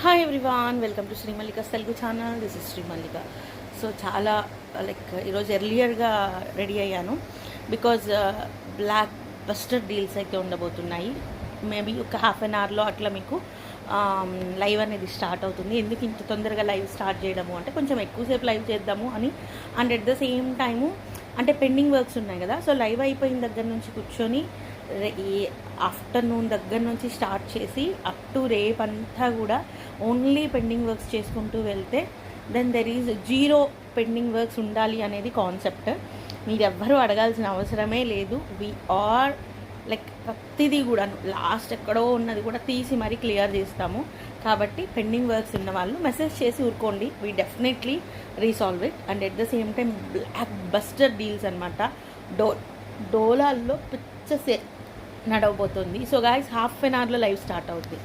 Hi everyone, welcome to Shri Mallika's Telugu channel. This is Shri Mallika. So చాలా ఈరోజు ఎర్లియర్గా రెడీ అయ్యాను బికాజ్ బ్లాక్ బస్టర్ డీల్స్ అయితే ఉండబోతున్నాయి. మేబీ ఒక హాఫ్ అన్ అవర్లో అట్లా మీకు లైవ్ అనేది స్టార్ట్ అవుతుంది. ఎందుకు ఇంత తొందరగా లైవ్ స్టార్ట్ చేయడము అంటే కొంచెం ఎక్కువసేపు లైవ్ చేద్దాము అని, and at the same time అంటే పెండింగ్ వర్క్స్ ఉన్నాయి కదా. సో లైవ్ అయిపోయిన దగ్గర నుంచి కూర్చొని ఈ ఆఫ్టర్నూన్ దగ్గర నుంచి స్టార్ట్ చేసి అప్ టు రేపంతా కూడా ఓన్లీ పెండింగ్ వర్క్స్ చేసుకుంటూ వెళ్తే then there is zero pending works ఉండాలి అనేది కాన్సెప్ట్. మీరు ఎవ్వరూ అడగాల్సిన అవసరమే లేదు. వీ ఆర్ ప్రతిదీ కూడా లాస్ట్ ఎక్కడో ఉన్నది కూడా తీసి మరీ క్లియర్ చేస్తాము. కాబట్టి పెండింగ్ వర్క్స్ ఉన్న వాళ్ళు మెసేజ్ చేసి ఊరుకోండి. We definitely resolve it. And at the same time block buster deals అనమాట. డోలాల్లో పిచ్చ నడవబోతుంది. సో గాయస్, హాఫ్ అన్ అవర్లో లైవ్ స్టార్ట్ అవుతుంది.